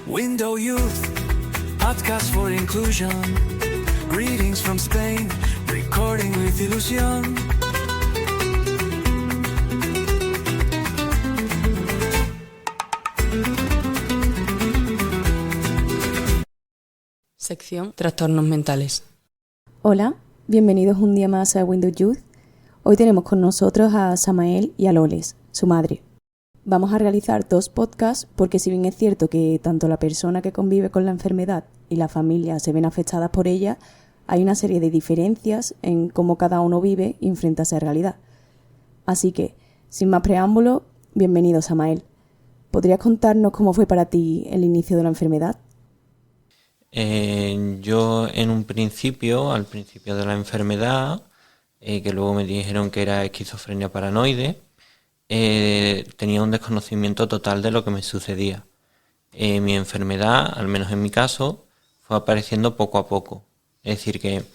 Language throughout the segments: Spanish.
Window Youth, podcast for inclusion. Greetings from Spain, recording with ilusión. Sección Trastornos mentales. Hola, bienvenidos un día más a Window Youth. Hoy tenemos con nosotros a Samael y a Loles, su madre. Vamos a realizar 2 podcasts porque si bien es cierto que tanto la persona que convive con la enfermedad y la familia se ven afectadas por ella, hay una serie de diferencias en cómo cada uno vive y enfrenta esa realidad. Así que, sin más preámbulo, bienvenido Samael. ¿Podrías contarnos cómo fue para ti el inicio de la enfermedad? Yo al principio de la enfermedad, que luego me dijeron que era esquizofrenia paranoide, tenía un desconocimiento total de lo que me sucedía. Mi enfermedad, al menos en mi caso, fue apareciendo poco a poco. Es decir, que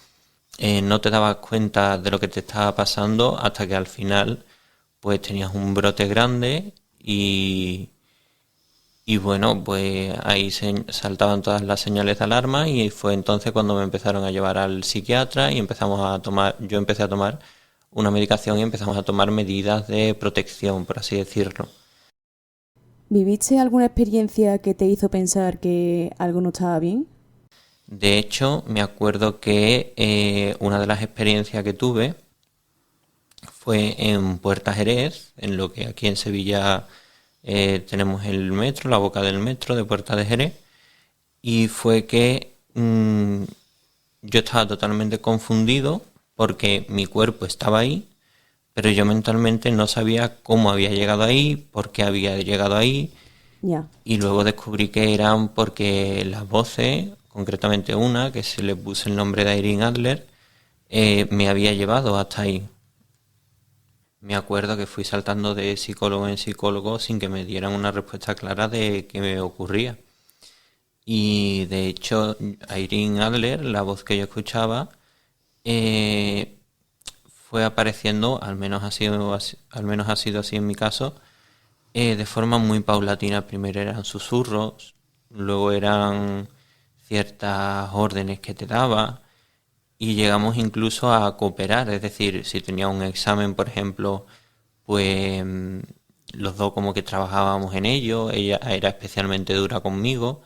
no te dabas cuenta de lo que te estaba pasando hasta que al final pues tenías un brote grande y bueno, pues ahí saltaban todas las señales de alarma y fue entonces cuando me empezaron a llevar al psiquiatra y yo empecé a tomar una medicación y empezamos a tomar medidas de protección, por así decirlo. ¿Viviste alguna experiencia que te hizo pensar que algo no estaba bien? De hecho, me acuerdo que una de las experiencias que tuve fue en Puerta Jerez, en lo que aquí en Sevilla tenemos el metro, la boca del metro de Puerta de Jerez, y fue que yo estaba totalmente confundido porque mi cuerpo estaba ahí, pero yo mentalmente no sabía cómo había llegado ahí, por qué había llegado ahí, y luego descubrí que eran porque las voces, concretamente una, que se le puso el nombre de Irene Adler, me había llevado hasta ahí. Me acuerdo que fui saltando de psicólogo en psicólogo sin que me dieran una respuesta clara de qué me ocurría. Y de hecho, Irene Adler, la voz que yo escuchaba, fue apareciendo, al menos ha sido así en mi caso, de forma muy paulatina. Primero eran susurros, luego eran ciertas órdenes que te daba y llegamos incluso a cooperar, es decir, si tenía un examen, por ejemplo, pues los dos como que trabajábamos en ello, ella era especialmente dura conmigo.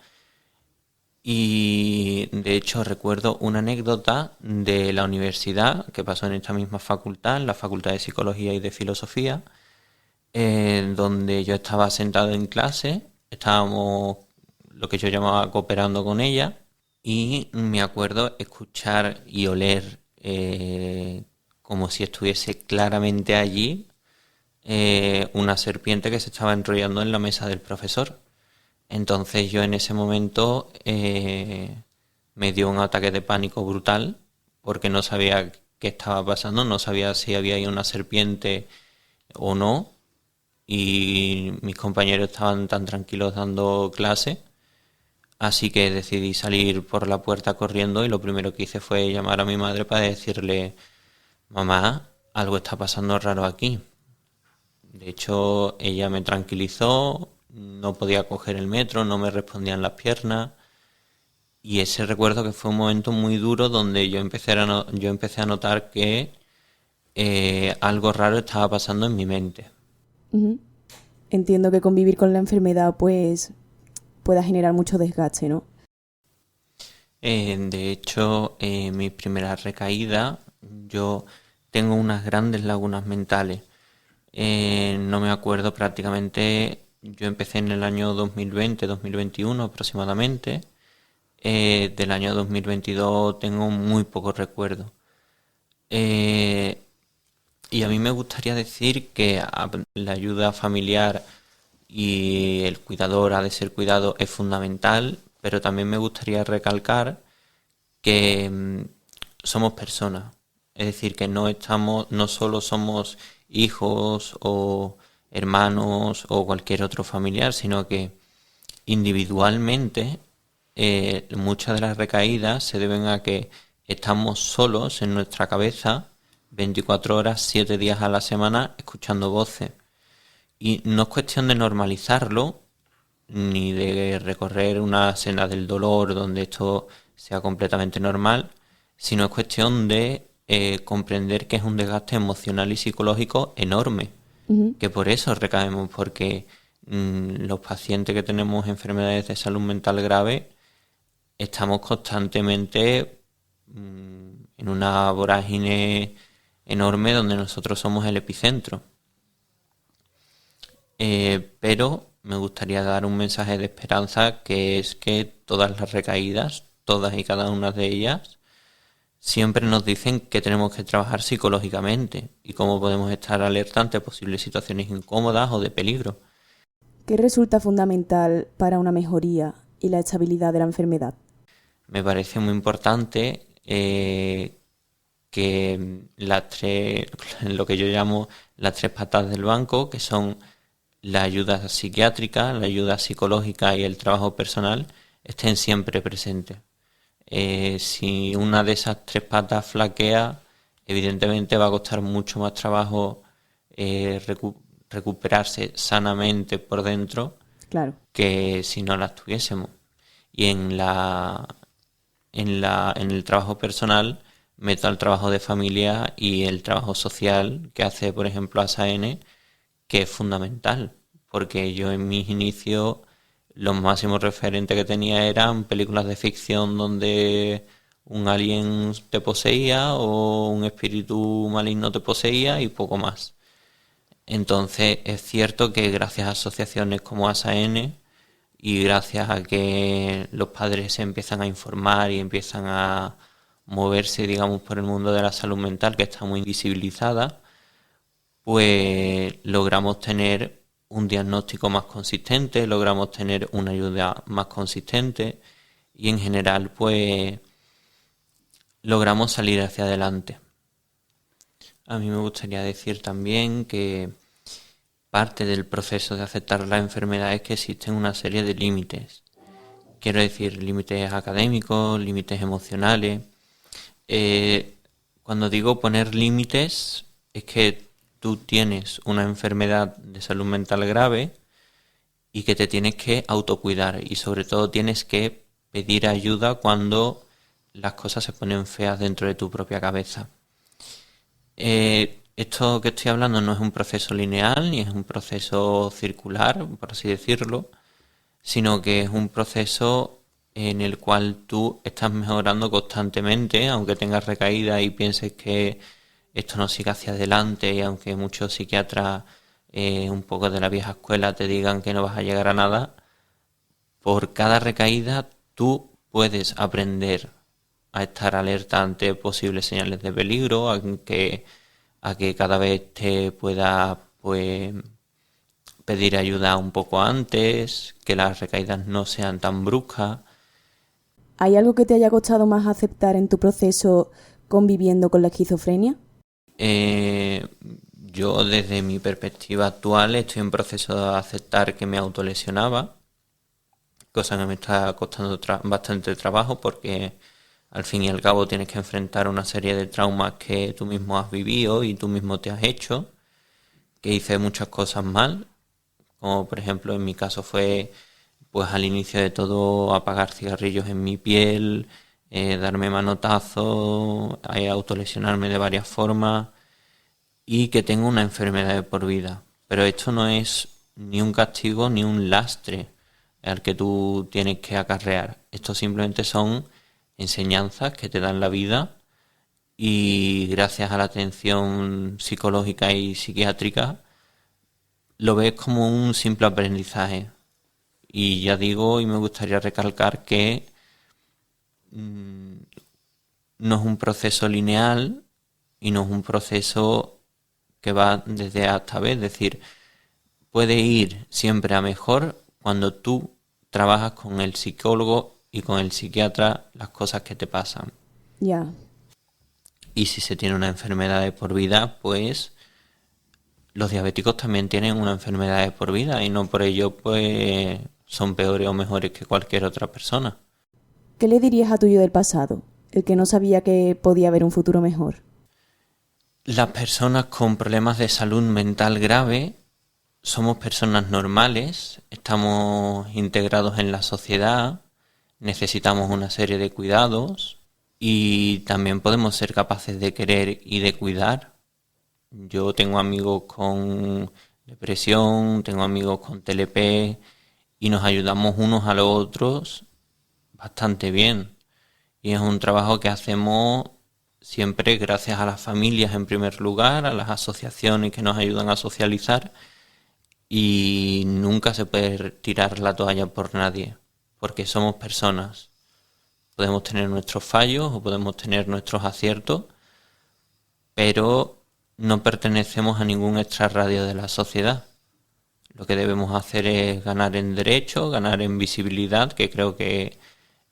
Y de hecho recuerdo una anécdota de la universidad que pasó en esta misma facultad, en la Facultad de Psicología y de Filosofía, donde yo estaba sentado en clase, estábamos lo que yo llamaba cooperando con ella, y me acuerdo escuchar y oler como si estuviese claramente allí una serpiente que se estaba enrollando en la mesa del profesor. Entonces yo en ese momento me dio un ataque de pánico brutal porque no sabía qué estaba pasando, no sabía si había ahí una serpiente o no, y mis compañeros estaban tan tranquilos dando clase, así que decidí salir por la puerta corriendo y lo primero que hice fue llamar a mi madre para decirle: mamá, algo está pasando raro aquí. De hecho, ella me tranquilizó. No podía coger el metro, no me respondían las piernas, y ese recuerdo que fue un momento muy duro donde yo empecé a notar que algo raro estaba pasando en mi mente. Uh-huh. Entiendo que convivir con la enfermedad pues pueda generar mucho desgaste, ¿no? De hecho, mi primera recaída, yo tengo unas grandes lagunas mentales. No me acuerdo prácticamente. Yo empecé en el año 2020-2021 aproximadamente. Del año 2022 tengo muy pocos recuerdos. Y a mí me gustaría decir que la ayuda familiar y el cuidador ha de ser cuidado es fundamental, pero también me gustaría recalcar que somos personas. Es decir, que no solo somos hijos o hermanos o cualquier otro familiar, sino que individualmente muchas de las recaídas se deben a que estamos solos en nuestra cabeza 24 horas, 7 días a la semana escuchando voces. Y no es cuestión de normalizarlo, ni de recorrer una senda del dolor donde esto sea completamente normal, sino es cuestión de comprender que es un desgaste emocional y psicológico enorme, que por eso recaemos, porque los pacientes que tenemos enfermedades de salud mental grave estamos constantemente en una vorágine enorme donde nosotros somos el epicentro. Pero me gustaría dar un mensaje de esperanza, que es que todas las recaídas, todas y cada una de ellas, siempre nos dicen que tenemos que trabajar psicológicamente y cómo podemos estar alerta ante posibles situaciones incómodas o de peligro. ¿Qué resulta fundamental para una mejoría y la estabilidad de la enfermedad? Me parece muy importante que lo que yo llamo las 3 patas del banco, que son la ayuda psiquiátrica, la ayuda psicológica y el trabajo personal, estén siempre presentes. Si una de esas 3 patas flaquea, evidentemente va a costar mucho más trabajo recuperarse sanamente por dentro, Claro. que si no las tuviésemos. Y en el trabajo personal meto el trabajo de familia y el trabajo social que hace, por ejemplo, ASAN, que es fundamental, porque yo en mis inicios los máximos referentes que tenía eran películas de ficción donde un alien te poseía o un espíritu maligno te poseía y poco más. Entonces es cierto que gracias a asociaciones como ASAN y gracias a que los padres se empiezan a informar y empiezan a moverse, digamos, por el mundo de la salud mental, que está muy invisibilizada, pues logramos tener un diagnóstico más consistente, logramos tener una ayuda más consistente y en general pues logramos salir hacia adelante. A mí me gustaría decir también que parte del proceso de aceptar la enfermedad es que existen una serie de límites. Quiero decir, límites académicos, límites emocionales. Cuando digo poner límites, es que tú tienes una enfermedad de salud mental grave y que te tienes que autocuidar y sobre todo tienes que pedir ayuda cuando las cosas se ponen feas dentro de tu propia cabeza. Esto que estoy hablando no es un proceso lineal ni es un proceso circular, por así decirlo, sino que es un proceso en el cual tú estás mejorando constantemente, aunque tengas recaídas y pienses que esto no sigue hacia adelante y aunque muchos psiquiatras un poco de la vieja escuela te digan que no vas a llegar a nada, por cada recaída tú puedes aprender a estar alerta ante posibles señales de peligro, a que cada vez te pueda pues pedir ayuda un poco antes, que las recaídas no sean tan bruscas. ¿Hay algo que te haya costado más aceptar en tu proceso conviviendo con la esquizofrenia? Yo desde mi perspectiva actual estoy en proceso de aceptar que me autolesionaba, cosa que me está costando bastante trabajo porque al fin y al cabo tienes que enfrentar una serie de traumas que tú mismo has vivido y tú mismo te has hecho, que hice muchas cosas mal, como por ejemplo en mi caso fue pues al inicio de todo apagar cigarrillos en mi piel, darme manotazos, autolesionarme de varias formas y que tengo una enfermedad de por vida. Pero esto no es ni un castigo ni un lastre al que tú tienes que acarrear. Esto simplemente son enseñanzas que te dan la vida y gracias a la atención psicológica y psiquiátrica lo ves como un simple aprendizaje. Y ya digo, y me gustaría recalcar que no es un proceso lineal y no es un proceso que va desde A hasta B, es decir, puede ir siempre a mejor cuando tú trabajas con el psicólogo y con el psiquiatra las cosas que te pasan. Ya. Y si se tiene una enfermedad de por vida, pues los diabéticos también tienen una enfermedad de por vida y no por ello pues son peores o mejores que cualquier otra persona. ¿Qué le dirías a tu yo del pasado, el que no sabía que podía haber un futuro mejor? Las personas con problemas de salud mental grave somos personas normales, estamos integrados en la sociedad, necesitamos una serie de cuidados y también podemos ser capaces de querer y de cuidar. Yo tengo amigos con depresión, tengo amigos con TLP y nos ayudamos unos a los otros bastante bien. Y es un trabajo que hacemos siempre gracias a las familias en primer lugar, a las asociaciones que nos ayudan a socializar, y nunca se puede tirar la toalla por nadie, porque somos personas. Podemos tener nuestros fallos o podemos tener nuestros aciertos, pero no pertenecemos a ningún extrarradio de la sociedad. Lo que debemos hacer es ganar en derechos, ganar en visibilidad, que creo que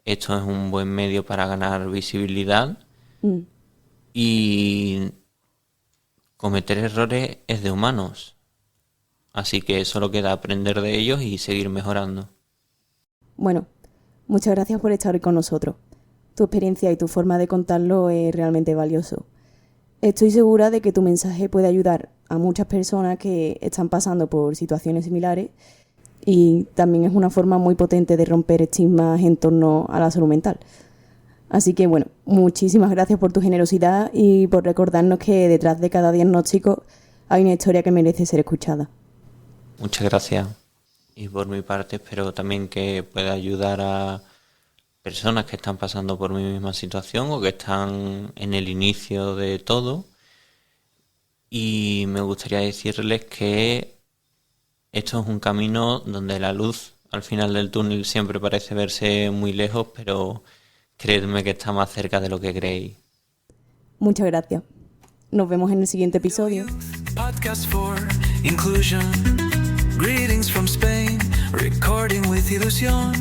esto es un buen medio para ganar visibilidad. Y cometer errores es de humanos. Así que solo queda aprender de ellos y seguir mejorando. Bueno, muchas gracias por estar hoy con nosotros. Tu experiencia y tu forma de contarlo es realmente valioso. Estoy segura de que tu mensaje puede ayudar a muchas personas que están pasando por situaciones similares, y también es una forma muy potente de romper estigmas en torno a la salud mental. Así que bueno, muchísimas gracias por tu generosidad y por recordarnos que detrás de cada diagnóstico hay una historia que merece ser escuchada. Muchas gracias. Y por mi parte espero también que pueda ayudar a personas que están pasando por mi misma situación o que están en el inicio de todo. Y me gustaría decirles que esto es un camino donde la luz al final del túnel siempre parece verse muy lejos, pero creedme que está más cerca de lo que creéis. Muchas gracias. Nos vemos en el siguiente episodio. Podcast for inclusion. Greetings from Spain, recording with Ilusión.